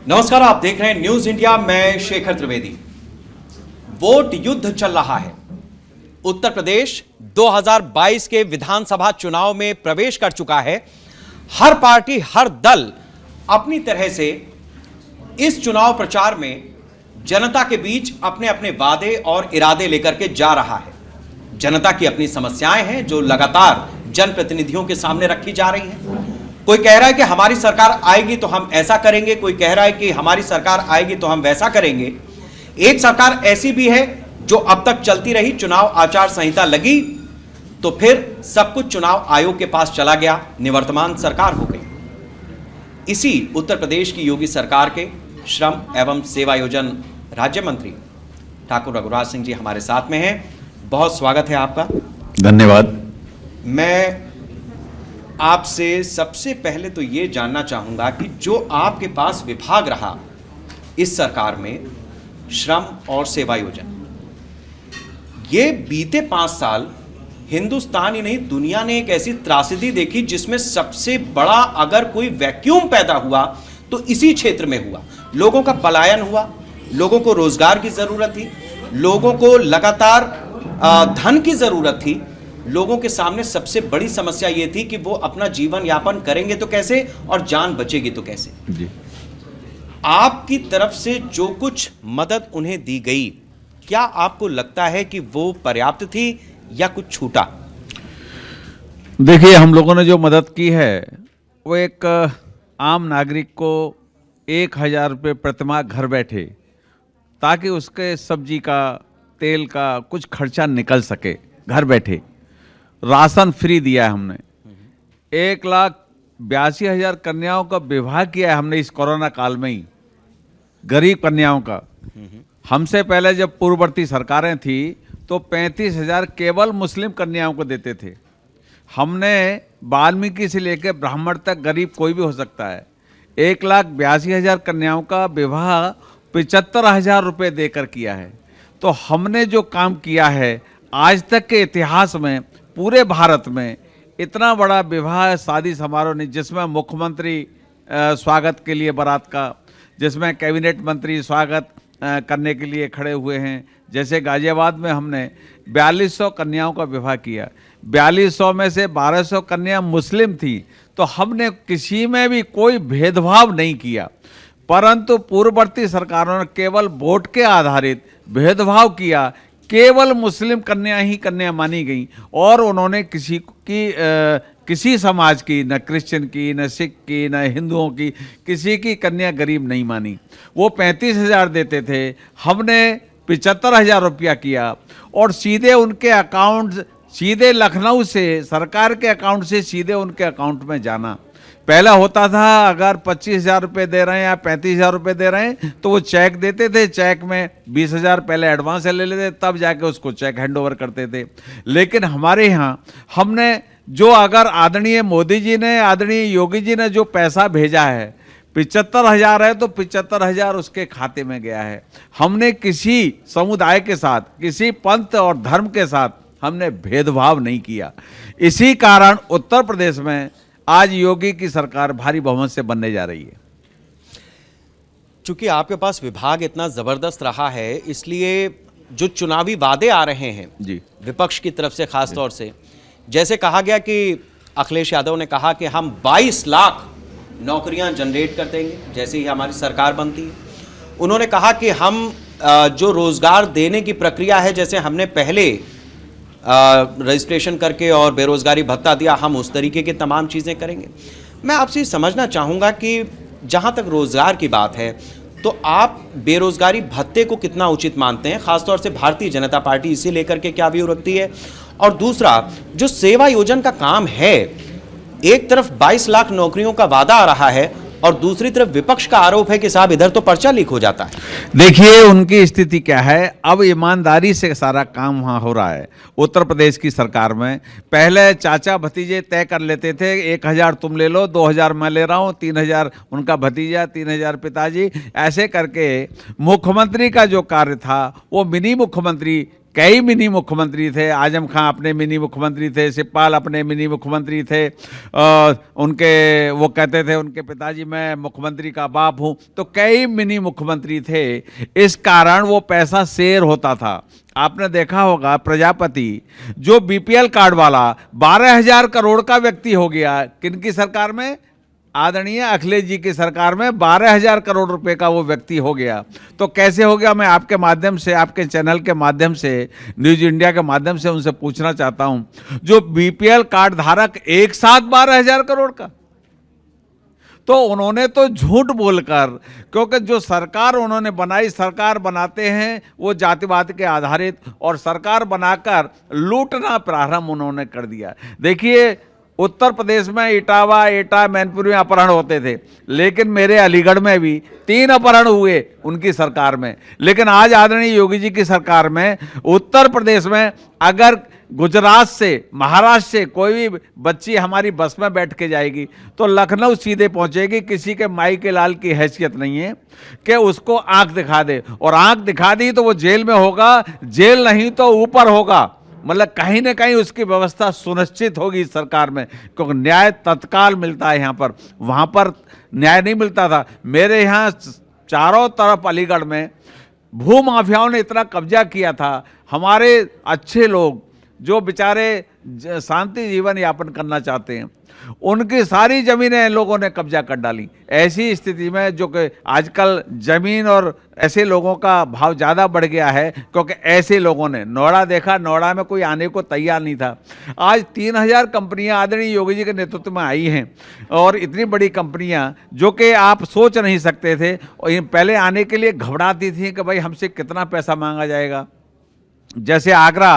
नमस्कार, आप देख रहे हैं न्यूज इंडिया। मैं शेखर त्रिवेदी। वोट युद्ध चल रहा है। उत्तर प्रदेश 2022 के विधानसभा चुनाव में प्रवेश कर चुका है। हर पार्टी, हर दल अपनी तरह से इस चुनाव प्रचार में जनता के बीच अपने अपने वादे और इरादे लेकर के जा रहा है। जनता की अपनी समस्याएं हैं जो लगातार जनप्रतिनिधियों के सामने रखी जा रही हैं। कोई कह रहा है कि हमारी सरकार आएगी तो हम ऐसा करेंगे, कोई कह रहा है कि हमारी सरकार आएगी तो हम वैसा करेंगे। एक सरकार ऐसी भी है जो अब तक चलती रही, चुनाव आचार संहिता लगी तो फिर सब कुछ चुनाव आयोग के पास चला गया, निवर्तमान सरकार हो गई। इसी उत्तर प्रदेश की योगी सरकार के श्रम एवं सेवायोजन राज्य मंत्री ठाकुर रघुराज सिंह जी हमारे साथ में हैं। बहुत स्वागत है आपका। धन्यवाद। मैं आपसे सबसे पहले तो ये जानना चाहूंगा कि जो आपके पास विभाग रहा इस सरकार में, श्रम और सेवायोजन, ये बीते 5 साल हिंदुस्तान ही नहीं दुनिया ने एक ऐसी त्रासदी देखी जिसमें सबसे बड़ा अगर कोई वैक्यूम पैदा हुआ तो इसी क्षेत्र में हुआ। लोगों का पलायन हुआ, लोगों को रोजगार की जरूरत थी, लोगों को लगातार धन की जरूरत थी। लोगों के सामने सबसे बड़ी समस्या यह थी कि वो अपना जीवन यापन करेंगे तो कैसे और जान बचेगी तो कैसे। जी। आपकी तरफ से जो कुछ मदद उन्हें दी गई, क्या आपको लगता है कि वो पर्याप्त थी या कुछ छूटा? देखिए, हम लोगों ने जो मदद की है वो एक आम नागरिक को 1000 रुपये प्रतिमाह घर बैठे, ताकि उसके सब्जी का, तेल का कुछ खर्चा निकल सके। घर बैठे राशन फ्री दिया है हमने। 1,82,000 कन्याओं का विवाह किया है हमने इस कोरोना काल में ही, गरीब कन्याओं का। हमसे पहले जब पूर्ववर्ती सरकारें थी तो 35,000 केवल मुस्लिम कन्याओं को देते थे। हमने वाल्मीकि से लेकर ब्राह्मण तक, गरीब कोई भी हो सकता है, 1,82,000 कन्याओं का विवाह 75,000 रुपये देकर किया है। तो हमने जो काम किया है, आज तक के इतिहास में पूरे भारत में इतना बड़ा विवाह शादी समारोह नहीं, जिसमें मुख्यमंत्री स्वागत के लिए बारात का, जिसमें कैबिनेट मंत्री स्वागत करने के लिए खड़े हुए हैं। जैसे गाजियाबाद में हमने 4200 कन्याओं का विवाह किया। 4200 में से 1200 कन्या मुस्लिम थी, तो हमने किसी में भी कोई भेदभाव नहीं किया। परंतु पूर्ववर्ती सरकारों ने केवल वोट के आधारित भेदभाव किया। केवल मुस्लिम कन्या ही कन्या मानी गई और उन्होंने किसी समाज की, न क्रिश्चियन की, न सिख की, न हिंदुओं की, किसी की कन्या गरीब नहीं मानी। वो 35,000 देते थे, हमने 75,000 रुपया किया और सीधे उनके अकाउंट, सीधे लखनऊ से, सरकार के अकाउंट से सीधे उनके अकाउंट में जाना। पहला होता था अगर 25,000 रुपये दे रहे हैं या 35,000 रुपये दे रहे हैं तो वो चेक देते थे। चेक में 20,000 पहले एडवांस ले लेते, तब जाके उसको चेक हैंड ओवर करते थे। लेकिन हमारे यहाँ हमने जो, अगर आदरणीय मोदी जी ने, आदरणीय योगी जी ने जो पैसा भेजा है, 75,000 है तो 75,000 उसके खाते में गया है। हमने किसी समुदाय के साथ, किसी पंथ और धर्म के साथ हमने भेदभाव नहीं किया। इसी कारण उत्तर प्रदेश में आज योगी की सरकार भारी बहुमत से बनने जा रही है। चूंकि आपके पास विभाग इतना जबरदस्त रहा है, इसलिए जो चुनावी वादे आ रहे हैं जी, विपक्ष की तरफ से खास तौर से, जैसे कहा गया कि अखिलेश यादव ने कहा कि हम 22 लाख नौकरियां जनरेट कर देंगे जैसे ही हमारी सरकार बनती है। उन्होंने कहा कि हम जो रोजगार देने की प्रक्रिया है, जैसे हमने पहले रजिस्ट्रेशन करके और बेरोजगारी भत्ता दिया, हम उस तरीके की तमाम चीज़ें करेंगे। मैं आपसे समझना चाहूँगा कि जहाँ तक रोजगार की बात है तो आप बेरोजगारी भत्ते को कितना उचित मानते हैं? खासतौर से भारतीय जनता पार्टी इसे लेकर के क्या व्यू रखती है? और दूसरा, जो सेवा योजन का काम है, एक तरफ 22 लाख नौकरियों का वादा आ रहा है और दूसरी तरफ विपक्ष का आरोप है कि साहब इधर तो पर्चा लीक हो जाता है। देखिए उनकी स्थिति क्या है। अब ईमानदारी से सारा काम वहाँ हो रहा है उत्तर प्रदेश की सरकार में। पहले चाचा भतीजे तय कर लेते थे, 1,000 तुम ले लो, 2,000 मैं ले रहा हूँ, 3,000 उनका भतीजा, 3,000 पिताजी। ऐसे करके मुख्यमंत्री का जो कार्य था वो मिनी मुख्यमंत्री कई मिनी मुख्यमंत्री थे। आजम खां अपने मिनी मुख्यमंत्री थे, शिवपाल अपने मिनी मुख्यमंत्री थे। उनके वो कहते थे उनके पिताजी मैं मुख्यमंत्री का बाप हूं, तो कई मिनी मुख्यमंत्री थे। इस कारण वो पैसा शेयर होता था। आपने देखा होगा प्रजापति जो बीपीएल कार्ड वाला 12,000 करोड़ का व्यक्ति हो गया, किनकी सरकार में? आदरणीय अखिलेश जी की सरकार में 12,000 करोड़ रुपए का वो व्यक्ति हो गया। तो कैसे हो गया? मैं आपके माध्यम से, आपके चैनल के माध्यम से, न्यूज इंडिया के माध्यम से उनसे पूछना चाहता हूं, जो बीपीएल कार्ड धारक एक साथ 12,000 करोड़ का, तो उन्होंने तो झूठ बोलकर, क्योंकि जो सरकार उन्होंने बनाई, सरकार बनाते हैं वो जातिवाद के आधारित, और सरकार बनाकर लूटना प्रारंभ उन्होंने कर दिया। देखिए उत्तर प्रदेश में इटावा, एटा, मैनपुरी में अपहरण होते थे, लेकिन मेरे अलीगढ़ में भी 3 अपहरण हुए उनकी सरकार में। लेकिन आज आदरणीय योगी जी की सरकार में उत्तर प्रदेश में अगर गुजरात से, महाराष्ट्र से कोई भी बच्ची हमारी बस में बैठ के जाएगी तो लखनऊ सीधे पहुंचेगी। किसी के माई के लाल की हैसियत नहीं है कि उसको आंख दिखा दे, और आंख दिखा दी तो वो जेल में होगा, जेल नहीं तो ऊपर होगा। मतलब कहीं ना कहीं उसकी व्यवस्था सुनिश्चित होगी इस सरकार में, क्योंकि न्याय तत्काल मिलता है यहाँ पर, वहाँ पर न्याय नहीं मिलता था। मेरे यहाँ चारों तरफ अलीगढ़ में भू माफियाओं ने इतना कब्जा किया था, हमारे अच्छे लोग जो बेचारे शांति जीवन यापन करना चाहते हैं उनकी सारी ज़मीनें इन लोगों ने कब्जा कर डाली। ऐसी स्थिति में जो कि आजकल ज़मीन और ऐसे लोगों का भाव ज़्यादा बढ़ गया है, क्योंकि ऐसे लोगों ने नोएडा देखा, नोएडा में कोई आने को तैयार नहीं था। आज 3,000 कंपनियां आदरणीय योगी जी के नेतृत्व में आई हैं, और इतनी बड़ी कंपनियां जो कि आप सोच नहीं सकते थे, और पहले आने के लिए घबराती थी कि भाई हमसे कितना पैसा मांगा जाएगा। जैसे आगरा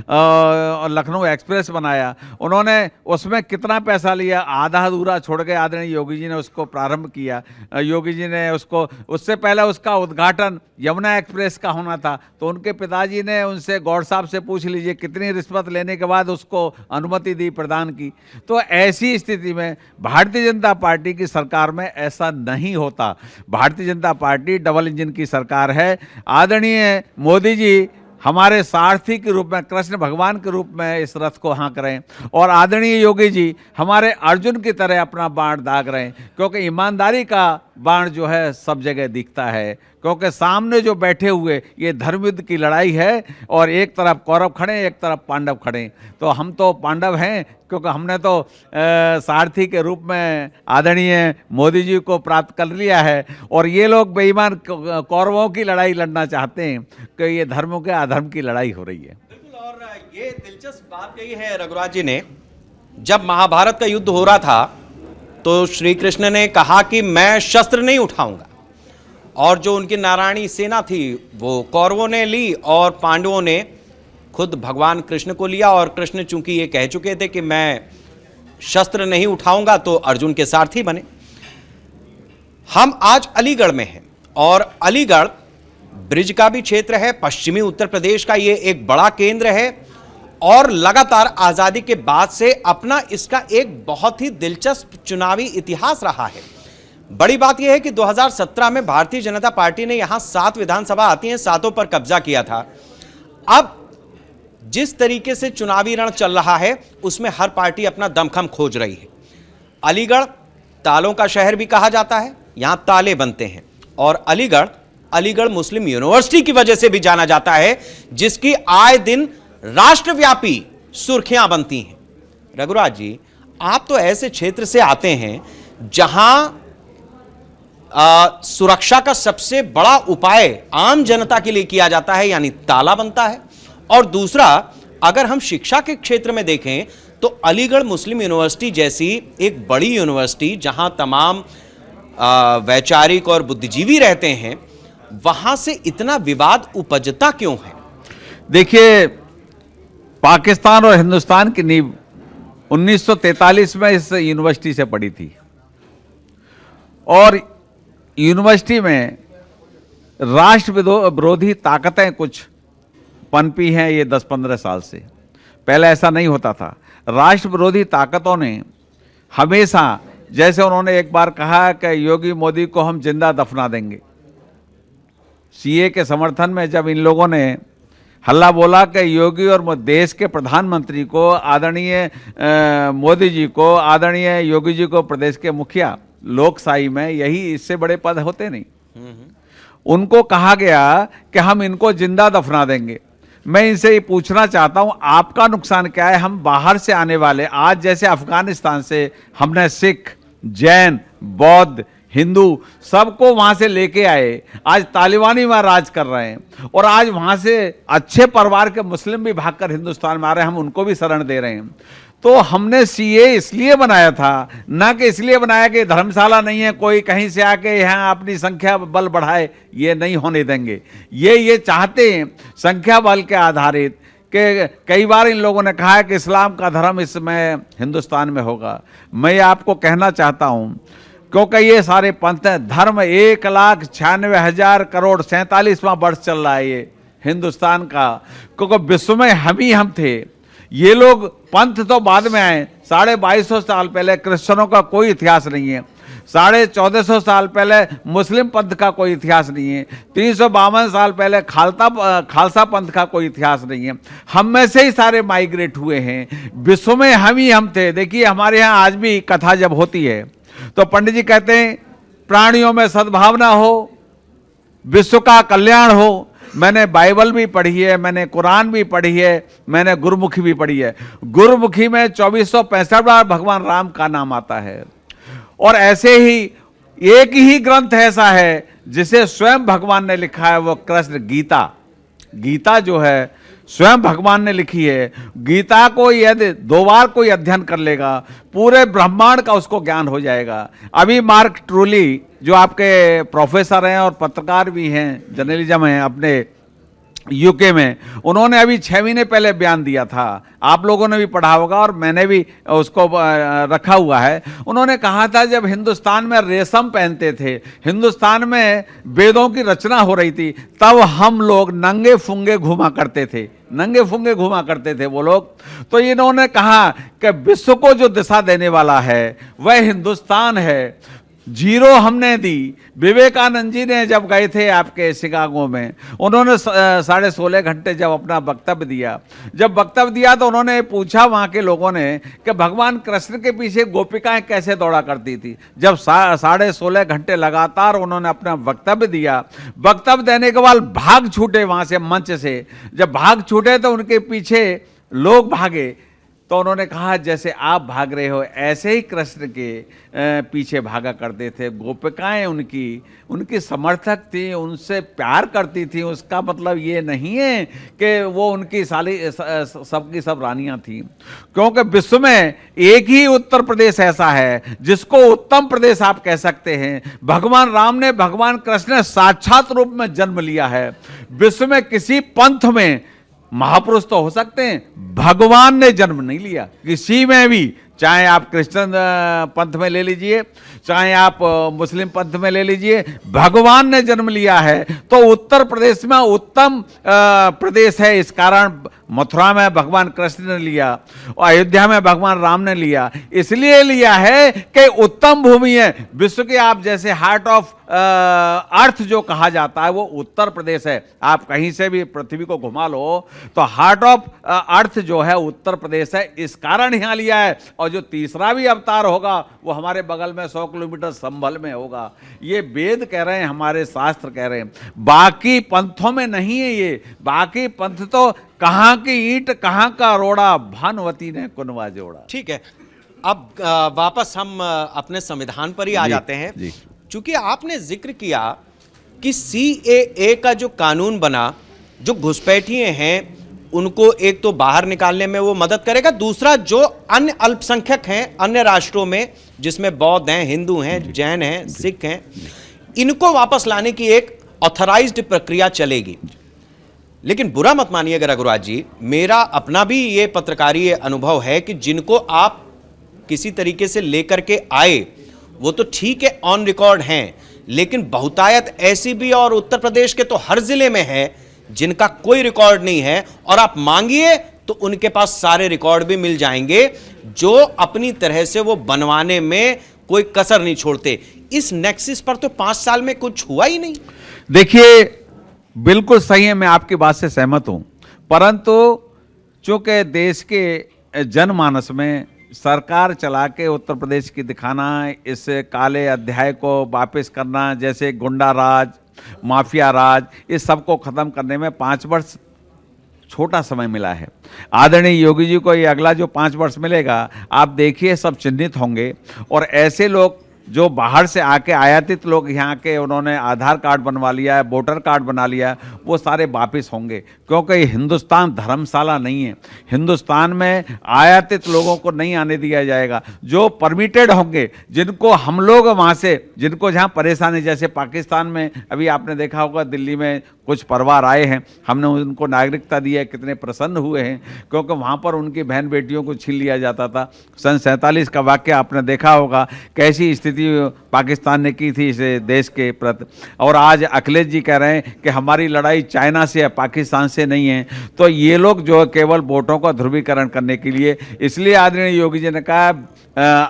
और लखनऊ एक्सप्रेस बनाया, उन्होंने उसमें कितना पैसा लिया, आधा अधूरा छोड़ के आदरणीय योगी जी ने उसको प्रारंभ किया। योगी जी ने उसको, उससे पहले उसका उद्घाटन यमुना एक्सप्रेस का होना था, तो उनके पिताजी ने उनसे, गौड़ साहब से पूछ लीजिए कितनी रिश्वत लेने के बाद उसको अनुमति दी, प्रदान की। तो ऐसी स्थिति में भारतीय जनता पार्टी की सरकार में ऐसा नहीं होता। Bharatiya Janata party double engine की सरकार है। आदरणीय मोदी जी हमारे सारथी के रूप में, कृष्ण भगवान के रूप में इस रथ को हाँक रहे हैं, और आदरणीय योगी जी हमारे अर्जुन की तरह अपना बाण दाग रहे हैं, क्योंकि ईमानदारी का बाण जो है सब जगह दिखता है। क्योंकि सामने जो बैठे हुए ये धर्म युद्ध की लड़ाई है, और एक तरफ कौरव खड़े, एक तरफ पांडव खड़े। तो हम तो पांडव हैं, क्योंकि हमने तो सारथी के रूप में आदरणीय मोदी जी को प्राप्त कर लिया है, और ये लोग बेईमान कौरवों की लड़ाई लड़ना चाहते हैं कि ये धर्मों के अधर्म की लड़ाई हो रही है। बिल्कुल, और ये दिलचस्प बात कही है रघुराज जी ने। जब महाभारत का युद्ध हो रहा था तो श्री कृष्ण ने कहा कि मैं शस्त्र नहीं उठाऊंगा, और जो उनकी नारायणी सेना थी वो कौरवों ने ली, और पांडवों ने खुद भगवान कृष्ण को लिया। और कृष्ण चूंकि ये कह चुके थे कि मैं शस्त्र नहीं उठाऊंगा, तो अर्जुन के सारथी बने। हम आज अलीगढ़ में हैं, और अलीगढ़ ब्रिज का भी क्षेत्र है, पश्चिमी उत्तर प्रदेश का ये एक बड़ा केंद्र है, और लगातार आजादी के बाद से अपना इसका एक बहुत ही दिलचस्प चुनावी इतिहास रहा है। बड़ी बात यह है कि 2017 में भारतीय जनता पार्टी ने यहां 7 विधानसभा आती हैं, 7 पर कब्जा किया था। अब जिस तरीके से चुनावी रण चल रहा है उसमें हर पार्टी अपना दमखम खोज रही है। अलीगढ़ तालों का शहर भी कहा जाता है, यहां ताले बनते हैं, और अलीगढ़ मुस्लिम यूनिवर्सिटी की वजह से भी जाना जाता है, जिसकी आए दिन राष्ट्रव्यापी सुर्खियां बनती हैं। रघुराज जी, आप तो ऐसे क्षेत्र से आते हैं जहां सुरक्षा का सबसे बड़ा उपाय आम जनता के लिए किया जाता है, यानी ताला बनता है। और दूसरा, अगर हम शिक्षा के क्षेत्र में देखें तो अलीगढ़ मुस्लिम यूनिवर्सिटी जैसी एक बड़ी यूनिवर्सिटी जहां तमाम वैचारिक और बुद्धिजीवी रहते हैं, वहां से इतना विवाद उपजता क्यों है? देखिए, पाकिस्तान और हिंदुस्तान की नींव 1943 में इस यूनिवर्सिटी से पड़ी थी, और यूनिवर्सिटी में राष्ट्र विरोधी ताकतें कुछ पनपी हैं ये 10-15 साल से। पहले ऐसा नहीं होता था। राष्ट्र विरोधी ताकतों ने हमेशा, जैसे उन्होंने एक बार कहा कि योगी मोदी को हम जिंदा दफना देंगे, सीए के समर्थन में जब इन लोगों ने हल्ला बोला कि योगी और देश के प्रधानमंत्री को, आदरणीय मोदी जी को, आदरणीय योगी जी को प्रदेश के मुखिया, लोकशाही में यही इससे बड़े पद होते नहीं। उनको कहा गया कि हम इनको जिंदा दफना देंगे। मैं इनसे ये पूछना चाहता हूं, आपका नुकसान क्या है? हम बाहर से आने वाले, आज जैसे अफगानिस्तान से हमने सिख, जैन, बौद्ध, हिंदू सबको वहां से लेके आए, आज तालिबानी वहां राज कर रहे हैं, और आज वहां से अच्छे परिवार के मुस्लिम भी भागकर हिंदुस्तान में आ रहे हैं, हम उनको भी शरण दे रहे हैं। तो हमने सीए इसलिए बनाया था, ना कि इसलिए बनाया कि धर्मशाला नहीं है, कोई कहीं से आके यहाँ अपनी संख्या बल बढ़ाए, ये नहीं होने देंगे। ये चाहते हैं संख्या बल के आधारित, कि कई बार इन लोगों ने कहा है कि इस्लाम का धर्म इसमें हिंदुस्तान में होगा। मैं आपको कहना चाहता हूँ, क्योंकि ये सारे पंथ धर्म 1,96,000 करोड़ 47वां वर्ष चल रहा है ये हिंदुस्तान का, क्योंकि विश्व में हम थे। ये लोग पंथ तो बाद में आए। 2250 साल पहले क्रिश्चियनों का कोई इतिहास नहीं है, 1450 साल पहले मुस्लिम पंथ का कोई इतिहास नहीं है, 352 साल पहले खालसा पंथ का कोई इतिहास नहीं है। हम में से ही सारे माइग्रेट हुए हैं, विश्व में हम थे। देखिए हमारे यहाँ आज भी कथा जब होती है तो पंडित जी कहते हैं प्राणियों में सद्भावना हो, विश्व का कल्याण हो। मैंने बाइबल भी पढ़ी है, मैंने कुरान भी पढ़ी है, मैंने गुरुमुखी भी पढ़ी है। गुरुमुखी में 2465 बार भगवान राम का नाम आता है, और ऐसे ही एक ही ग्रंथ ऐसा है जिसे स्वयं भगवान ने लिखा है, वो कृष्ण गीता। गीता जो है स्वयं भगवान ने लिखी है। गीता को यदि 2 बार कोई अध्ययन कर लेगा, पूरे ब्रह्मांड का उसको ज्ञान हो जाएगा। अभी मार्क ट्रूली जो आपके प्रोफेसर हैं और पत्रकार भी हैं, जर्नलिज्म हैं अपने यूके में, उन्होंने अभी 6 महीने पहले बयान दिया था, आप लोगों ने भी पढ़ा होगा और मैंने भी उसको रखा हुआ है। उन्होंने कहा था जब हिंदुस्तान में रेशम पहनते थे, हिंदुस्तान में वेदों की रचना हो रही थी, तब हम लोग नंगे फुंगे घूमा करते थे, नंगे फुंगे घूमा करते थे वो लोग। तो इन्होंने कहा कि विश्व को जो दिशा देने वाला है वह हिंदुस्तान है। 0 हमने दी। विवेकानंद जी ने जब गए थे आपके शिकागो में, उन्होंने 16.5 घंटे जब अपना वक्तव्य दिया, जब वक्तव्य दिया तो उन्होंने पूछा वहाँ के लोगों ने कि भगवान कृष्ण के पीछे गोपिकाएं कैसे दौड़ा करती थी। जब 16.5 घंटे लगातार उन्होंने अपना वक्तव्य दिया, वक्तव्य देने के बाद भाग छूटे वहाँ से, मंच से। जब भाग छूटे तो उनके पीछे लोग भागे, तो उन्होंने कहा जैसे आप भाग रहे हो ऐसे ही कृष्ण के पीछे भागा करते थे। गोपिकाएं उनकी समर्थक थी, उनसे प्यार करती थी। उसका मतलब ये नहीं है कि वो उनकी सबकी सब रानियां थी, क्योंकि विश्व में एक ही उत्तर प्रदेश ऐसा है जिसको उत्तम प्रदेश आप कह सकते हैं। भगवान राम ने, भगवान कृष्ण ने साक्षात रूप में जन्म लिया है। विश्व में किसी पंथ में महापुरुष तो हो सकते हैं, भगवान ने जन्म नहीं लिया किसी में भी। चाहे आप क्रिश्चियन पंथ में ले लीजिए, चाहे आप मुस्लिम पंथ में ले लीजिए, भगवान ने जन्म लिया है। तो उत्तर प्रदेश में उत्तम प्रदेश है, इस कारण मथुरा में भगवान कृष्ण ने लिया, अयोध्या में भगवान राम ने लिया। इसलिए लिया है कि उत्तम भूमि है। विश्व के आप जैसे हार्ट ऑफ अर्थ जो कहा जाता है वो उत्तर प्रदेश है। आप कहीं से भी पृथ्वी को घुमा लो तो हार्ट ऑफ अर्थ जो है उत्तर प्रदेश है, इस कारण यहां लिया है। और जो तीसरा भी अवतार होगा वो हमारे बगल में 100 किलोमीटर संभल में होगा। ये वेद कह रहे हैं, हमारे शास्त्र कह रहे हैं, बाकी पंथों में नहीं है ये। बाकी पंथ तो कहां की ईंट कहां का रोड़ा, भानुवती ने कुनवा जोड़ा। ठीक है, अब वापस हम अपने संविधान पर ही आ जाते हैं। चूंकि आपने जिक्र किया कि CAA का जो कानून बना, जो घुसपैठिए हैं उनको एक तो बाहर निकालने में वो मदद करेगा, दूसरा जो अन्य अल्पसंख्यक हैं अन्य राष्ट्रों में, जिसमें बौद्ध हैं, हिंदू हैं, जैन हैं, सिख हैं, इनको वापस लाने की एक ऑथराइज्ड प्रक्रिया चलेगी। लेकिन बुरा मत मानिएगा रघुराज जी, मेरा अपना भी ये पत्रकारी अनुभव है कि जिनको आप किसी तरीके से लेकर के आए वो तो ठीक है, ऑन रिकॉर्ड हैं, लेकिन बहुतायत ऐसी भी और उत्तर प्रदेश के तो हर जिले में है जिनका कोई रिकॉर्ड नहीं है, और आप मांगिए तो उनके पास सारे रिकॉर्ड भी मिल जाएंगे, जो अपनी तरह से वो बनवाने में कोई कसर नहीं छोड़ते। इस नेक्सिस पर तो 5 साल में कुछ हुआ ही नहीं। देखिए बिल्कुल सही है, मैं आपकी बात से सहमत हूं। परंतु चूंकि देश के जनमानस में सरकार चला के उत्तर प्रदेश की दिखाना, इस काले अध्याय को वापस करना, जैसे गुंडा राज, माफिया राज, इस सब को ख़त्म करने में 5 वर्ष छोटा समय मिला है। आदरणीय योगी जी को ये अगला जो 5 वर्ष मिलेगा, आप देखिए सब चिन्हित होंगे और ऐसे लोग जो बाहर से आके आयातित लोग यहाँ के उन्होंने आधार कार्ड बनवा लिया है, वोटर कार्ड बना लिया है, वो सारे वापिस होंगे, क्योंकि हिंदुस्तान धर्मशाला नहीं है। हिंदुस्तान में आयातित लोगों को नहीं आने दिया जाएगा। जो परमिटेड होंगे, जिनको हम लोग वहाँ से, जिनको जहाँ परेशानी, जैसे पाकिस्तान में अभी आपने देखा होगा दिल्ली में कुछ परिवार आए हैं, हमने उनको नागरिकता दी है, कितने प्रसन्न हुए हैं, क्योंकि वहाँ पर उनकी बहन बेटियों को छीन लिया जाता था। सन 47 का वाक़या आपने देखा होगा, कैसी स्थिति पाकिस्तान ने की थी इस देश के प्रति। और आज अखिलेश जी कह रहे हैं कि हमारी लड़ाई चाइना से है, पाकिस्तान से नहीं है। तो ये लोग जो केवल वोटों का ध्रुवीकरण करने के लिए, इसलिए आदरणीय योगी जी ने कहा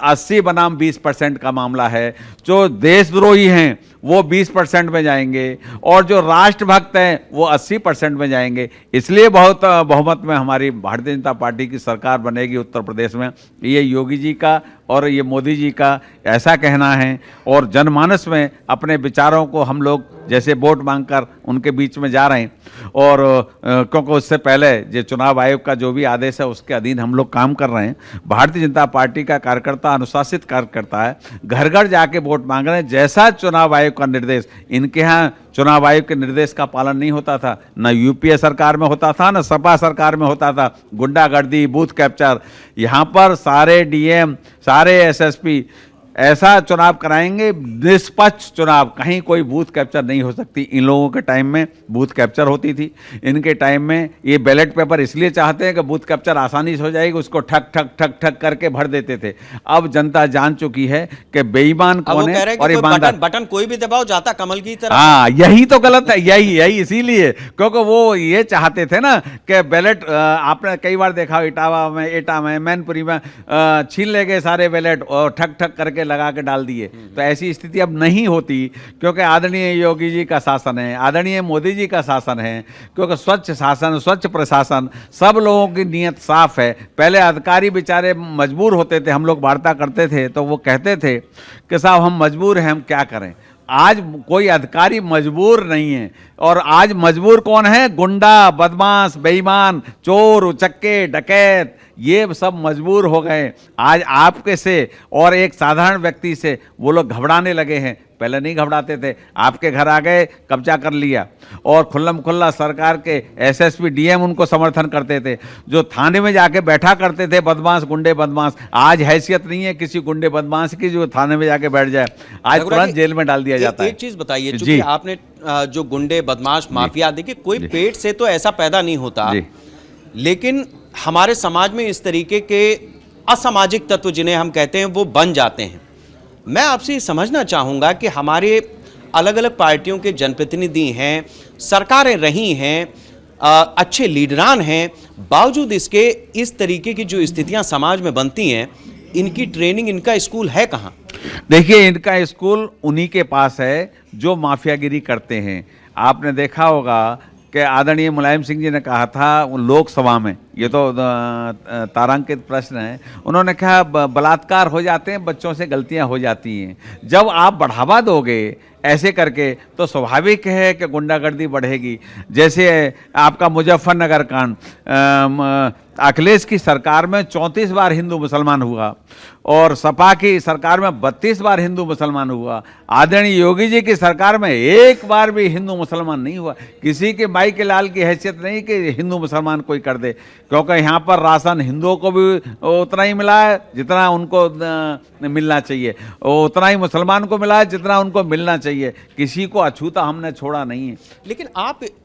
80 बनाम 20% का मामला है। जो देशद्रोही हैं वो 20% में जाएंगे और जो राष्ट्रभक्त हैं वो 80% में जाएंगे। इसलिए बहुत बहुमत में हमारी भारतीय जनता पार्टी की सरकार बनेगी उत्तर प्रदेश में। ये योगी जी का और ये मोदी जी का ऐसा कहना है, और जनमानस में अपने विचारों को हम लोग जैसे वोट मांगकर उनके बीच में जा रहे हैं। और क्योंकि उससे पहले जो चुनाव आयोग का जो भी आदेश है उसके अधीन हम लोग काम कर रहे हैं। भारतीय जनता पार्टी का कार्यकर्ता अनुशासित कार्यकर्ता है, घर घर जाके वोट मांग रहे हैं। जैसा चुनाव आयोग का निर्देश, इनके यहाँ चुनाव आयोग के निर्देश का पालन नहीं होता था, न यूपीए सरकार में होता था, न सपा सरकार में होता था। गुंडागर्दी, बूथ कैप्चर, यहाँ पर सारे डीएम, सारे एसएसपी ऐसा चुनाव कराएंगे, निष्पक्ष चुनाव, कहीं कोई बूथ कैप्चर नहीं हो सकती। इन लोगों के टाइम में बूथ कैप्चर होती थी, इनके टाइम में ये बैलेट पेपर इसलिए चाहते हैं कि बूथ कैप्चर आसानी से हो जाएगी, उसको ठक ठक ठक ठक करके भर देते थे। अब जनता जान चुकी है कि बेईमान कौन है और ईमानदार। बटन कोई भी दबाओ जाता कमल की तरफ। हाँ, यही तो गलत है, यही इसीलिए, क्योंकि वो ये चाहते थे ना कि बैलेट, आपने कई बार देखा इटावा में, एटा में, मैनपुरी में छीन ले गए सारे बैलेट और ठक ठक करके लगा के डाल दिए। तो ऐसी स्थिति अब नहीं होती, क्योंकि आदरणीय योगी जी का शासन है, आदरणीय मोदी जी का शासन है, क्योंकि स्वच्छ शासन, स्वच्छ प्रशासन, सब लोगों की नीयत साफ है। पहले अधिकारी बेचारे मजबूर होते थे, हम लोग वार्ता करते थे तो वो कहते थे कि साहब हम मजबूर हैं, हम क्या करें। आज कोई अधिकारी मजबूर नहीं है, और आज मजबूर कौन है? गुंडा, बदमाश, बेईमान, चोर, उचक्के, डकैत, ये सब मजबूर हो गए आज आपके से और एक साधारण व्यक्ति से। वो लोग घबराने लगे हैं, पहले नहीं घबराते थे। आपके घर आ गए, कब्जा कर लिया, और खुल्लम खुल्ला सरकार के एसएसपी, डीएम उनको समर्थन करते थे। जो थाने में जाके बैठा करते थे बदमाश, गुंडे बदमाश, आज हैसियत नहीं है किसी गुंडे बदमाश की जो थाने में जाके बैठ जाए, आज तुरंत जेल में डाल दिया जाता है। एक चीज बताइए, चूंकि आपने जो गुंडे, बदमाश, माफिया, देखिए कोई पेट से तो ऐसा पैदा नहीं होता, लेकिन हमारे समाज में इस तरीके के असामाजिक तत्व जिन्हें हम कहते हैं वो बन जाते हैं। मैं आपसे समझना चाहूँगा कि हमारे अलग अलग पार्टियों के जनप्रतिनिधि हैं, सरकारें रही हैं, अच्छे लीडरान हैं, बावजूद इसके इस तरीके की जो स्थितियां समाज में बनती हैं, इनकी ट्रेनिंग, इनका स्कूल है कहाँ? देखिए, इनका स्कूल उन्हीं के पास है जो माफियागिरी करते हैं। आपने देखा होगा कि आदरणीय मुलायम सिंह जी ने कहा था लोकसभा में, ये तो तारांकित प्रश्न है, उन्होंने कहा बलात्कार हो जाते हैं, बच्चों से गलतियां हो जाती हैं। जब आप बढ़ावा दोगे ऐसे करके तो स्वाभाविक है कि गुंडागर्दी बढ़ेगी। जैसे आपका मुजफ्फरनगर कांड, अखिलेश की सरकार में 34 बार हिंदू मुसलमान हुआ और सपा की सरकार में 32 बार हिंदू मुसलमान हुआ। आदरणीय योगी जी की सरकार में एक बार भी हिंदू मुसलमान नहीं हुआ। किसी के माई के लाल की हैसियत नहीं कि हिंदू मुसलमान कोई कर दे, क्योंकि यहाँ पर राशन हिंदुओं को भी उतना ही मिला है जितना उनको मिलना चाहिए, उतना ही मुसलमान को मिला है जितना उनको मिलना चाहिए। किसी को अछूता हमने छोड़ा नहीं है। लेकिन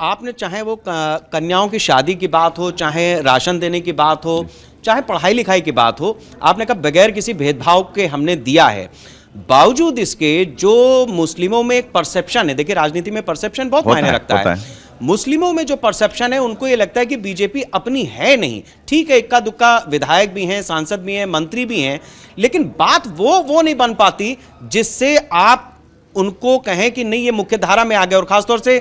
आपने चाहे वो कन्याओं की शादी की बात हो, चाहे राशन देने की बात हो, चाहे पढ़ाई लिखाई की बात हो, आपने कहा बगैर किसी भेदभाव के हमने दिया है। बावजूद इसके जो मुस्लिमों में एक परसेप्शन है, देखिए राजनीति में परसेप्शन बहुत मायने रखता है। मुस्लिमों में जो परसेप्शन है, उनको ये लगता है कि बीजेपी अपनी है नहीं। ठीक है, इक्का दुक्का विधायक भी हैं, सांसद भी हैं, मंत्री भी हैं, लेकिन बात वो नहीं बन पाती जिससे आप उनको कहें कि नहीं ये मुख्य धारा में आ गए। और खासतौर से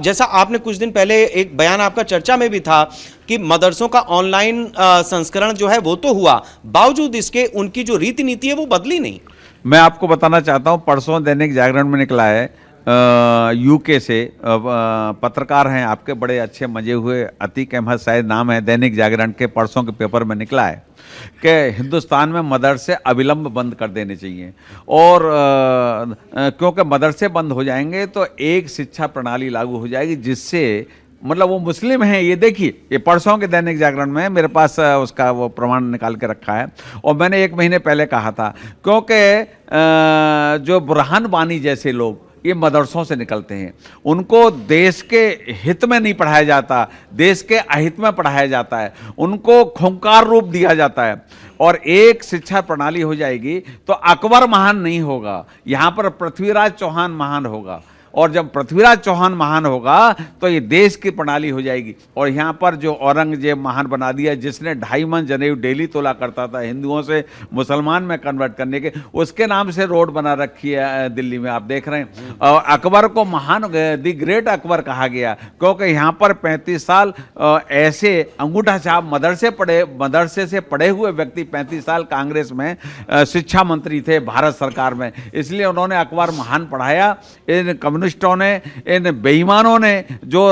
जैसा आपने कुछ दिन पहले एक बयान आपका चर्चा में भी था कि मदरसों का ऑनलाइन संस्करण जो है वो तो हुआ, बावजूद इसके उनकी जो रीति नीति है वो बदली नहीं। मैं आपको बताना चाहता हूं, परसों दैनिक जागरण में निकला है, यूके से पत्रकार हैं आपके, बड़े अच्छे मजे हुए, अतीक अहमद शायद नाम है, दैनिक जागरण के परसों के पेपर में निकला है कि हिंदुस्तान में मदरसे अविलंब बंद कर देने चाहिए। और क्योंकि मदरसे बंद हो जाएंगे तो एक शिक्षा प्रणाली लागू हो जाएगी, जिससे मतलब वो मुस्लिम हैं, ये देखिए, ये परसों के दैनिक जागरण में मेरे पास उसका वो प्रमाण निकाल के रखा है। और मैंने 1 महीने पहले कहा था, क्योंकि जो बुरहान बानी जैसे लोग ये मदरसों से निकलते हैं, उनको देश के हित में नहीं पढ़ाया जाता, देश के अहित में पढ़ाया जाता है, उनको खूंखार रूप दिया जाता है। और एक शिक्षा प्रणाली हो जाएगी तो अकबर महान नहीं होगा, यहाँ पर पृथ्वीराज चौहान महान होगा। और जब पृथ्वीराज चौहान महान होगा तो ये देश की प्रणाली हो जाएगी। और यहाँ पर जो औरंगजेब महान बना दिया, जिसने 2.5 मन जनेऊ डेली तोला करता था हिंदुओं से मुसलमान में कन्वर्ट करने के, उसके नाम से रोड बना रखी है दिल्ली में, आप देख रहे हैं। और अकबर को महान, दी ग्रेट अकबर कहा गया, क्योंकि यहाँ पर 35 साल ऐसे अंगूठा छाप मदरसे से पढ़े हुए व्यक्ति 35 साल कांग्रेस में शिक्षा मंत्री थे भारत सरकार में, इसलिए उन्होंने अकबर महान पढ़ाया। इन कम्युनिस्टों ने, इन बेईमानों ने जो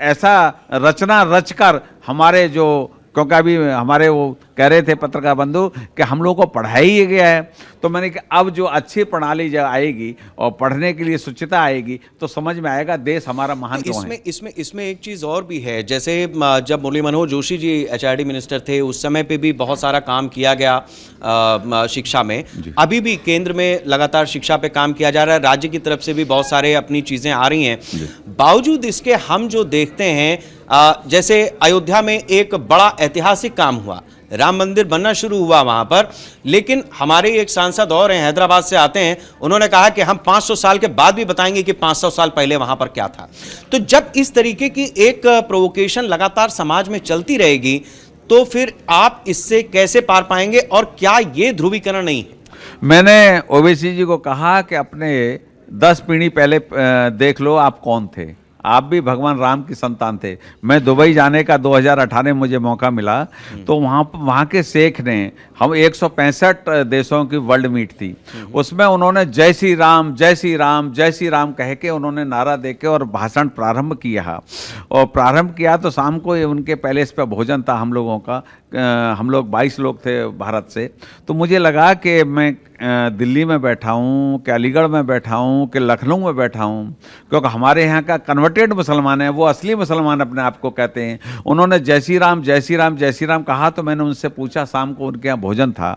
ऐसा रचना रचकर हमारे जो, क्योंकि अभी हमारे वो कह रहे थे पत्रकार बंधु कि हम लोगों को पढ़ाया ही गया है, तो मैंने कहा अब जो अच्छी प्रणाली जब आएगी और पढ़ने के लिए सुचिता आएगी तो समझ में आएगा देश हमारा महान क्यों है। इसमें एक चीज़ और भी है, जैसे जब मुरली मनोहर जोशी जी एचआरडी मिनिस्टर थे उस समय पे भी बहुत सारा काम किया गया शिक्षा में। अभी भी केंद्र में लगातार शिक्षा पे काम किया जा रहा है, राज्य की तरफ से भी बहुत सारे अपनी चीज़ें आ रही हैं। बावजूद इसके हम जो देखते हैं, जैसे अयोध्या में एक बड़ा ऐतिहासिक काम हुआ, राम मंदिर बनना शुरू हुआ वहां पर, लेकिन हमारे एक सांसद और हैं, हैदराबाद से आते हैं, उन्होंने कहा कि हम 500 साल के बाद भी बताएंगे कि 500 साल पहले वहां पर क्या था। तो जब इस तरीके की एक प्रोवोकेशन लगातार समाज में चलती रहेगी तो फिर आप इससे कैसे पार पाएंगे, और क्या ये ध्रुवीकरण नहीं है? मैंने ओवैसी जी को कहा कि अपने 10 पीढ़ी पहले देख लो आप कौन थे, आप भी भगवान राम की संतान थे। मैं दुबई जाने का 2018 में मुझे मौका मिला, तो वहाँ के शेख ने, हम 165 देशों की वर्ल्ड मीट थी, उसमें उन्होंने जय श्री राम जय श्री राम जय श्री राम कह के उन्होंने नारा दे के और भाषण प्रारंभ किया। और प्रारंभ किया तो शाम को उनके पैलेस पे भोजन था हम लोगों का, हम लोग 22 लोग थे भारत से। तो मुझे लगा कि मैं दिल्ली में बैठा हूँ कि अलीगढ़ में बैठा हूँ कि लखनऊ में बैठा हूँ, क्योंकि हमारे यहाँ का कन्वर्टेड मुसलमान है, वो असली मुसलमान अपने आप को कहते हैं। उन्होंने जय श्री राम जय श्री राम जय श्री राम कहा, तो मैंने उनसे पूछा, शाम को उनके यहाँ भोजन था,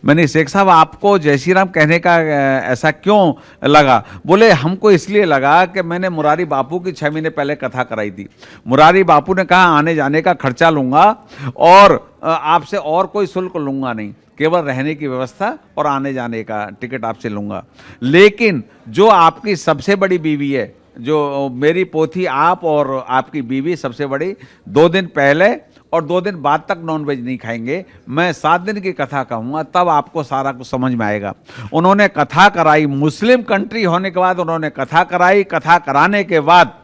मैंने शेख साहब आपको जय श्री राम कहने का ऐसा क्यों लगा? बोले हमको इसलिए लगा कि मैंने मुरारी बापू की 6 महीने पहले कथा कराई थी। मुरारी बापू ने कहा आने जाने का खर्चा लूँगा और आपसे और कोई शुल्क लूँगा नहीं, केवल रहने की व्यवस्था और आने जाने का टिकट आपसे लूँगा। लेकिन जो आपकी सबसे बड़ी बीवी है, जो मेरी पोथी आप और आपकी बीवी सबसे बड़ी, 2 दिन पहले और 2 दिन बाद तक नॉनवेज नहीं खाएंगे, मैं 7 दिन की कथा कहूँगा, तब आपको सारा कुछ समझ में आएगा। उन्होंने कथा कराई, मुस्लिम कंट्री होने के बाद उन्होंने कथा कराई। कथा कराने के बाद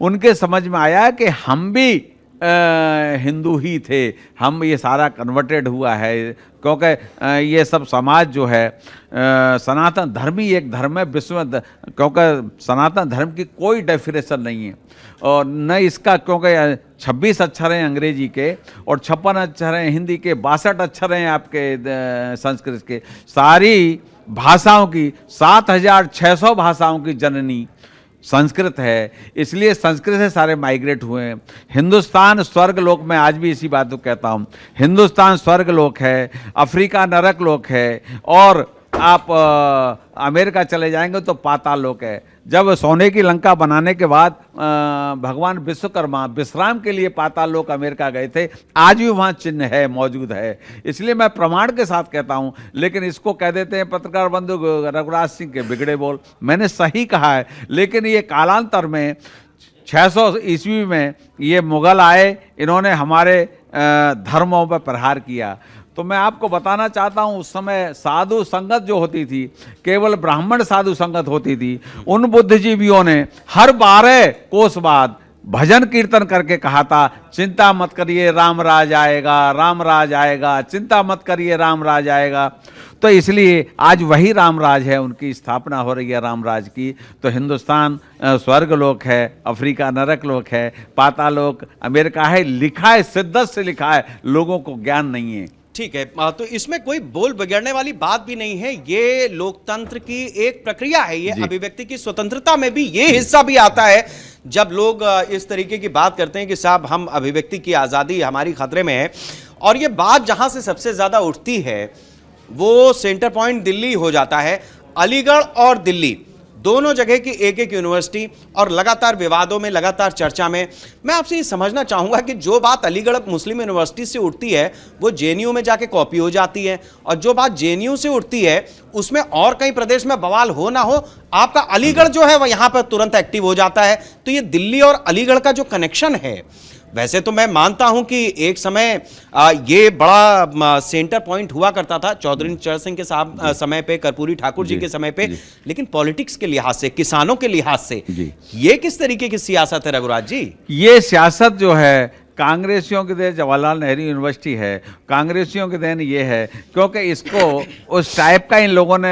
उनके समझ में आया कि हम भी हिंदू ही थे, हम ये सारा कन्वर्टेड हुआ है, क्योंकि ये सब समाज जो है सनातन धर्म ही एक धर्म है विश्व में, क्योंकि सनातन धर्म की कोई डेफिनेशन नहीं है और न इसका, क्योंकि 26 अक्षर हैं अंग्रेजी के और 56 अक्षर हैं हिंदी के, 62 अक्षर हैं आपके संस्कृत के, सारी भाषाओं की 7600 भाषाओं की जननी संस्कृत है, इसलिए संस्कृत से सारे माइग्रेट हुए हैं। हिंदुस्तान स्वर्ग लोक, मैं आज भी इसी बात को कहता हूँ, हिंदुस्तान स्वर्ग लोक है, अफ्रीका नरक लोक है, और आप अमेरिका चले जाएंगे तो पाताल लोक है। जब सोने की लंका बनाने के बाद भगवान विश्वकर्मा विश्राम के लिए पाताल लोक अमेरिका गए थे, आज भी वहाँ चिन्ह है, मौजूद है, इसलिए मैं प्रमाण के साथ कहता हूँ। लेकिन इसको कह देते हैं पत्रकार बंधु रघुराज सिंह के बिगड़े बोल, मैंने सही कहा है, लेकिन ये कालांतर में 600 ईस्वी में ये मुगल आए, इन्होंने हमारे धर्मों पर प्रहार किया। तो मैं आपको बताना चाहता हूं, उस समय साधु संगत जो होती थी, केवल ब्राह्मण साधु संगत होती थी। उन बुद्धिजीवियों ने हर 12 कोस बाद भजन कीर्तन करके कहा था, चिंता मत करिए राम राज आएगा, राम राज आएगा, चिंता मत करिए राम राज आएगा। तो इसलिए आज वही राम राज है, उनकी स्थापना हो रही है राम राज की। तो हिंदुस्तान स्वर्ग लोक है, अफ्रीका नरक लोक है, पातालोक अमेरिका है, लिखा है, शिद्दत से लिखा है, लोगों को ज्ञान नहीं है। ठीक है, तो इसमें कोई बोल बिगड़ने वाली बात भी नहीं है। ये लोकतंत्र की एक प्रक्रिया है, ये अभिव्यक्ति की स्वतंत्रता में भी ये हिस्सा भी आता है जब लोग इस तरीके की बात करते हैं कि साहब हम अभिव्यक्ति की आज़ादी हमारी खतरे में है। और ये बात जहां से सबसे ज़्यादा उठती है वो सेंटर पॉइंट दिल्ली हो जाता है। अलीगढ़ और दिल्ली दोनों जगह की एक एक यूनिवर्सिटी और लगातार विवादों में, लगातार चर्चा में। मैं आपसे ये समझना चाहूँगा कि जो बात अलीगढ़ मुस्लिम यूनिवर्सिटी से उठती है वो जेएनयू में जाके कॉपी हो जाती है, और जो बात जेएनयू से उठती है उसमें और कहीं प्रदेश में बवाल हो ना हो, आपका अलीगढ़ जो है वह यहाँ पर तुरंत एक्टिव हो जाता है। तो ये दिल्ली और अलीगढ़ का जो कनेक्शन है, वैसे तो मैं मानता हूं कि एक समय ये बड़ा सेंटर पॉइंट हुआ करता था चौधरी चरण सिंह के समय पे, कर्पूरी ठाकुर जी के समय पे, लेकिन पॉलिटिक्स के लिहाज से, किसानों के लिहाज से ये किस तरीके की सियासत है रघुराज जी? ये सियासत जो है कांग्रेसियों की देन जवाहरलाल नेहरू यूनिवर्सिटी है, कांग्रेसियों की देन ये है, क्योंकि इसको उस टाइप का इन लोगों ने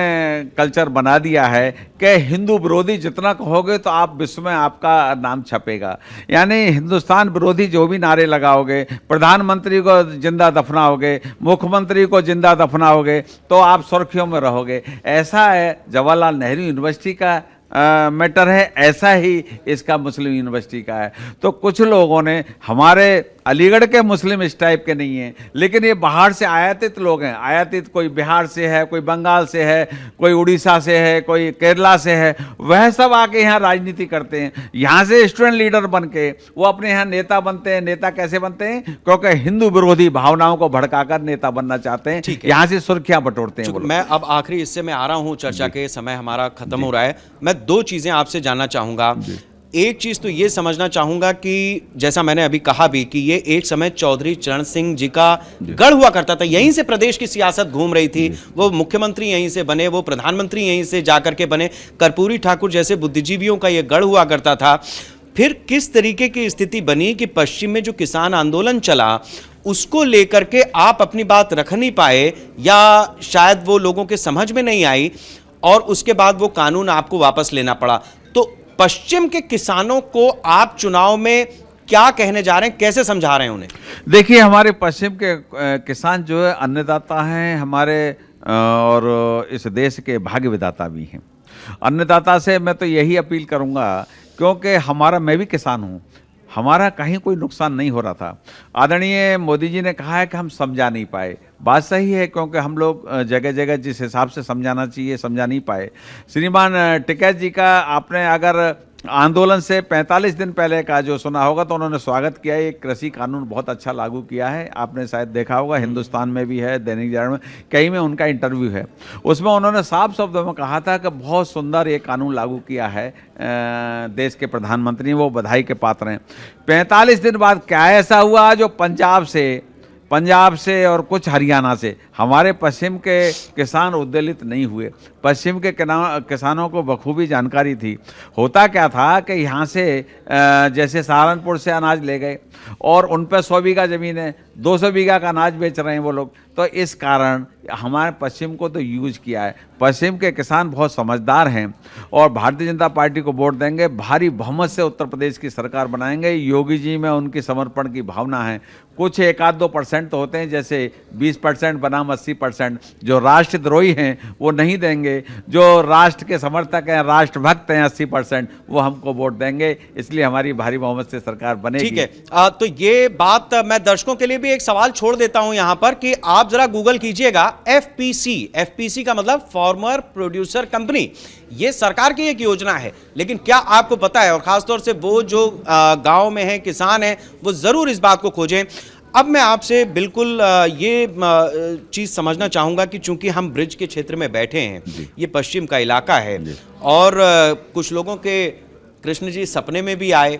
कल्चर बना दिया है कि हिंदू विरोधी जितना कहोगे तो आप विश्व में आपका नाम छपेगा। यानी हिंदुस्तान विरोधी जो भी नारे लगाओगे, प्रधानमंत्री को जिंदा दफनाओगे, मुख्यमंत्री को जिंदा दफनाओगे, तो आप सुर्खियों में रहोगे। ऐसा है जवाहरलाल नेहरू यूनिवर्सिटी का मैटर है, ऐसा ही इसका मुस्लिम यूनिवर्सिटी का है। तो कुछ लोगों ने, हमारे अलीगढ़ के मुस्लिम इस टाइप के नहीं हैं, लेकिन ये बाहर से आयातित लोग हैं। आयातित कोई बिहार से है, कोई बंगाल से है, कोई उड़ीसा से है, कोई केरला से है, वह सब आके यहाँ राजनीति करते हैं। यहाँ से स्टूडेंट लीडर बन के वो अपने यहाँ नेता बनते हैं। नेता कैसे बनते हैं? क्योंकि हिंदू विरोधी भावनाओं को भड़काकर नेता बनना चाहते हैं, यहाँ से सुर्खियां बटोरते हैं। मैं अब आखिरी हिस्से में आ रहा हूँ, चर्चा के समय हमारा खत्म हो रहा है। मैं दो चीजें आपसे जानना चाहूंगा। एक चीज तो ये समझना चाहूंगा कि जैसा मैंने अभी कहा भी कि ये एक समय चौधरी चरण सिंह जी का गढ़ हुआ करता था, यहीं से प्रदेश की सियासत घूम रही थी। वो मुख्यमंत्री यहीं से बने, वो प्रधानमंत्री यहीं से जाकर के बने, कर्पूरी ठाकुर जैसे बुद्धिजीवियों का ये गढ़ हुआ करता था। फिर किस तरीके की स्थिति बनी कि पश्चिम में जो किसान आंदोलन चला उसको लेकर के आप अपनी बात रख नहीं पाए, या शायद वो लोगों के समझ में नहीं आई, और उसके बाद वो कानून आपको वापस लेना पड़ा। तो पश्चिम के किसानों को आप चुनाव में क्या कहने जा रहे हैं, कैसे समझा रहे हैं उन्हें? देखिए, हमारे पश्चिम के किसान जो है अन्नदाता हैं हमारे, और इस देश के भाग्य विधाता भी हैं। अन्नदाता से मैं तो यही अपील करूंगा, क्योंकि मैं भी किसान हूं, हमारा कहीं कोई नुकसान नहीं हो रहा था। आदरणीय मोदी जी ने कहा है कि हम समझा नहीं पाए, बात सही है, क्योंकि हम लोग जगह जगह जिस हिसाब से समझाना चाहिए समझा नहीं पाए। श्रीमान टिकैत जी का आपने अगर आंदोलन से 45 दिन पहले का जो सुना होगा तो उन्होंने स्वागत किया है। एक कृषि कानून बहुत अच्छा लागू किया है, आपने शायद देखा होगा, हिंदुस्तान में भी है, दैनिक जागरण में, कई में उनका इंटरव्यू है। उसमें उन्होंने साफ शब्दों में कहा था कि बहुत सुंदर ये कानून लागू किया है देश के प्रधानमंत्री, वो बधाई के पात्र हैं। 45 दिन बाद क्या ऐसा हुआ जो पंजाब से और कुछ हरियाणा से हमारे पश्चिम के किसान उद्वेलित नहीं हुए? पश्चिम के किसानों को बखूबी जानकारी थी। होता क्या था कि यहाँ से जैसे सहारनपुर से अनाज ले गए और उन पर 100 बीघा ज़मीन है, 200 बीघा का अनाज बेच रहे हैं वो लोग। तो इस कारण हमारे पश्चिम को तो यूज किया है। पश्चिम के किसान बहुत समझदार हैं और भारतीय जनता पार्टी को वोट देंगे, भारी बहुमत से उत्तर प्रदेश की सरकार बनाएंगे। योगी जी में उनकी समर्पण की भावना है। कुछ 1-2% तो होते हैं, जैसे 20% बनाम 80%, जो राष्ट्रद्रोही हैं वो नहीं देंगे, जो राष्ट्र के समर्थक हैं, राष्ट्रभक्त हैं 80%, वो हमको वोट देंगे। इसलिए हमारी भारी बहुमत से सरकार बनेगी। ठीक है, तो ये बात मैं दर्शकों के लिए भी एक सवाल छोड़ देता हूं यहां पर कि आप जरा गूगल कीजिएगा एफपीसी का मतलब फार्मर प्रोड्यूसर कंपनी। ये सरकार की एक योजना है, लेकिन क्या आपको पता है, और खासतौर से वो जो गांव में है, किसान है, वो जरूर इस बात को खोजें। अब मैं आपसे बिल्कुल ये चीज़ समझना चाहूँगा कि चूंकि हम ब्रिज के क्षेत्र में बैठे हैं, ये पश्चिम का इलाका है, और कुछ लोगों के कृष्ण जी सपने में भी आए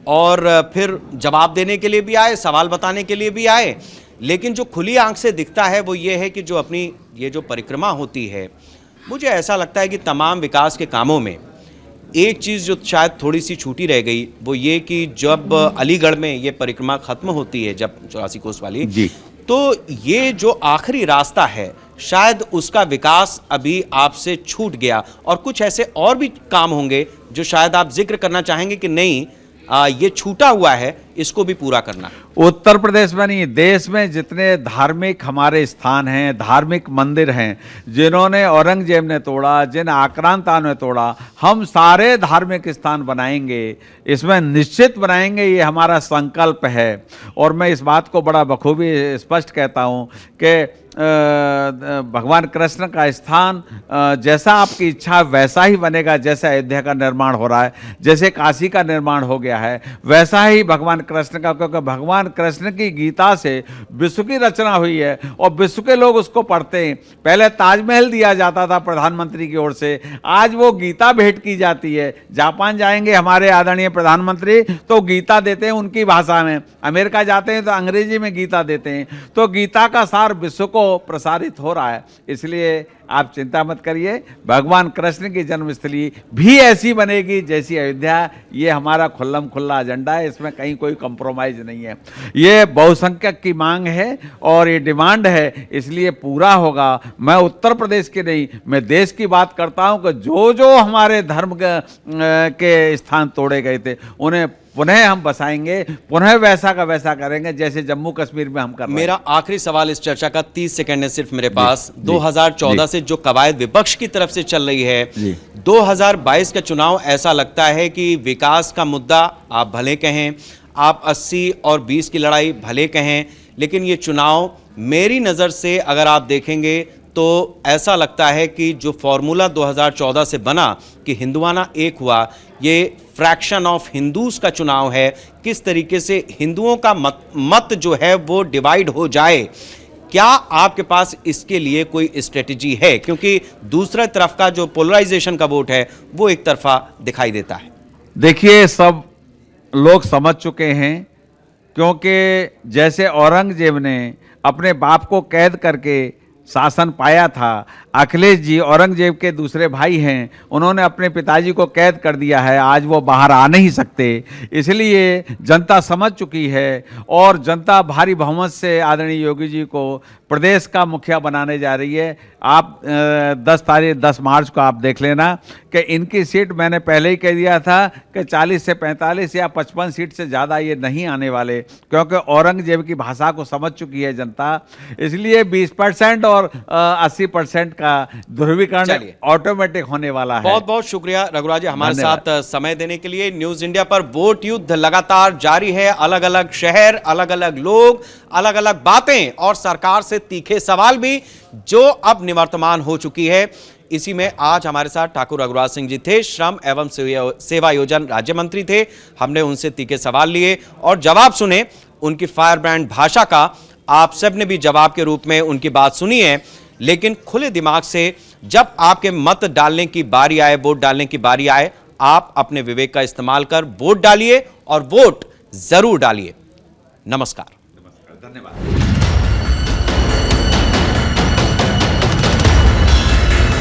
और फिर जवाब देने के लिए भी आए, सवाल बताने के लिए भी आए, लेकिन जो खुली आंख से दिखता है वो ये है कि जो अपनी ये जो परिक्रमा होती है, मुझे ऐसा लगता है कि तमाम विकास के कामों में एक चीज़ जो शायद थोड़ी सी छूटी रह गई वो ये कि जब अलीगढ़ में ये परिक्रमा खत्म होती है, जब 84 कोस वाली जी, तो ये जो आखिरी रास्ता है शायद उसका विकास अभी आपसे छूट गया, और कुछ ऐसे और भी काम होंगे जो शायद आप जिक्र करना चाहेंगे कि नहीं ये छूटा हुआ है, इसको भी पूरा करना। उत्तर प्रदेश में नहीं, देश में जितने धार्मिक हमारे स्थान हैं, धार्मिक मंदिर हैं, जिन्होंने औरंगजेब ने तोड़ा, जिन आक्रांताओं ने तोड़ा, हम सारे धार्मिक स्थान बनाएंगे, इसमें निश्चित बनाएंगे, ये हमारा संकल्प है। और मैं इस बात को बड़ा बखूबी स्पष्ट कहता हूँ कि भगवान कृष्ण का स्थान जैसा आपकी इच्छा वैसा ही बनेगा, जैसे अयोध्या का निर्माण हो रहा है, जैसे काशी का निर्माण हो गया है, वैसा ही भगवान कृष्ण का, क्योंकि भगवान कृष्ण की गीता से विश्व की रचना हुई है और विश्व के लोग उसको पढ़ते हैं। पहले ताजमहल दिया जाता था प्रधानमंत्री की ओर से, आज वो गीता भेंट की जाती है। जापान जाएंगे हमारे आदरणीय प्रधानमंत्री तो गीता देते हैं उनकी भाषा में, अमेरिका जाते हैं तो अंग्रेजी में गीता देते हैं। तो गीता का सार विश्व को प्रसारित हो रहा है, इसलिए आप चिंता मत करिए, भगवान कृष्ण की जन्मस्थली भी ऐसी बनेगी जैसी अयोध्या। ये हमारा खुल्लम खुल्ला एजेंडा है, इसमें कहीं कोई कंप्रोमाइज नहीं है। ये बहुसंख्यक की मांग है और ये डिमांड है, इसलिए पूरा होगा। मैं उत्तर प्रदेश की नहीं, मैं देश की बात करता हूं कि जो जो हमारे धर्म के स्थान तोड़े गए थे उन्हें पुनः हम बसाएंगे, पुनः वैसा का वैसा करेंगे जैसे जम्मू कश्मीर में हम कर रहे हैं। मेरा आखिरी सवाल इस चर्चा का 30 सेकंड है सिर्फ मेरे पास। 2014 से जो कवायद विपक्ष की तरफ से चल रही है, 2022 का चुनाव ऐसा लगता है कि विकास का मुद्दा आप भले कहें, आप 80 और 20 की लड़ाई भले कहें, लेकिन ये चुनाव मेरी नज़र से अगर आप देखेंगे तो ऐसा लगता है कि जो फॉर्मूला 2014 से बना कि हिंदुआना एक हुआ, ये फ्रैक्शन ऑफ हिंदूज का चुनाव है। किस तरीके से हिंदुओं का मत जो है वो डिवाइड हो जाए, क्या आपके पास इसके लिए कोई स्ट्रेटजी है? क्योंकि दूसरा तरफ का जो पोलराइजेशन का वोट है वो एक तरफा दिखाई देता है। देखिए, सब लोग समझ चुके हैं, क्योंकि जैसे औरंगजेब ने अपने बाप को कैद करके शासन पाया था, अखिलेश जी औरंगजेब के दूसरे भाई हैं, उन्होंने अपने पिताजी को कैद कर दिया है, आज वो बाहर आ नहीं सकते। इसलिए जनता समझ चुकी है और जनता भारी बहुमत से आदरणीय योगी जी को प्रदेश का मुखिया बनाने जा रही है। आप 10 मार्च को आप देख लेना कि इनकी सीट, मैंने पहले ही कह दिया था कि 40 से 45 या 55 सीट से ज़्यादा ये नहीं आने वाले, क्योंकि औरंगजेब की भाषा को समझ चुकी है जनता। इसलिए 20% और 80% का ध्रुवीकरण ऑटोमेटिक होने वाला है। बहुत बहुत शुक्रिया रघुराज जी हमारे साथ समय देने के लिए। न्यूज इंडिया पर वोट युद्ध लगातार जारी है, अलग अलग शहर, अलग अलग लोग, अलग अलग बातें और सरकार से तीखे सवाल भी, जो अब निवर्तमान हो चुकी है। इसी में आज हमारे साथ ठाकुर रघुराज सिंह जी थे, श्रम एवं सेवा योजन राज्य मंत्री थे। हमने उनसे तीखे सवाल लिए और जवाब सुने, उनकी फायर ब्रांड भाषा का आप सब ने भी जवाब के रूप में उनकी बात सुनी है। लेकिन खुले दिमाग से जब आपके मत डालने की बारी आए, वोट डालने की बारी आए, आप अपने विवेक का इस्तेमाल कर वोट डालिए और वोट जरूर डालिए। नमस्कार। धन्यवाद।